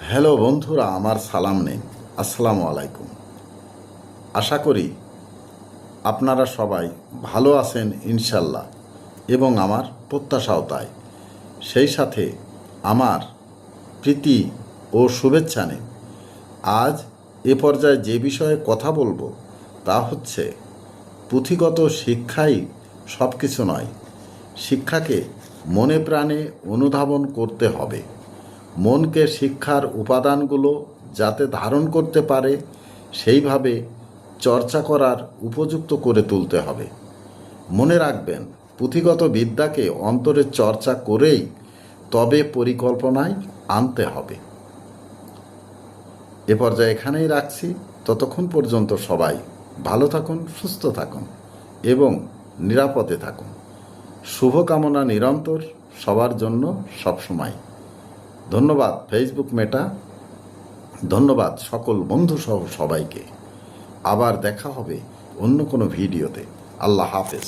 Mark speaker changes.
Speaker 1: Hello বন্ধুরা, আমার সালাম নেই। আসসালামু আলাইকুম। আশা করি আপনারা সবাই ভালো আছেন ইনশাল্লাহ, এবং আমার প্রত্যাশাও তাই। সেই সাথে আমার প্রীতি ও শুভেচ্ছা নেই। আজ এ পর্যায়ে যে বিষয়ে কথা বলবো তা হচ্ছে, পুঁথিগত শিক্ষাই সব কিছু নয়। শিক্ষাকে মনে প্রাণে অনুধাবন করতে হবে। মনকে শিক্ষার উপাদানগুলো যাতে ধারণ করতে পারে সেইভাবে চর্চা করার উপযুক্ত করে তুলতে হবে। মনে রাখবেন, পুঁথিগত বিদ্যাকে অন্তরে চর্চা করেই তবে পরিকল্পনায় আনতে হবে। এ পর্যায়ে এখানেই রাখছি। ততক্ষণ পর্যন্ত সবাই ভালো থাকুন, সুস্থ থাকুন এবং নিরাপদে থাকুন। শুভকামনা নিরন্তর সবার জন্য সবসময়। ধন্যবাদ ফেসবুক মেটা, ধন্যবাদ সকল বন্ধু সহ সবাইকে। আবার দেখা হবে অন্য কোনো ভিডিওতে। আল্লাহ হাফেজ।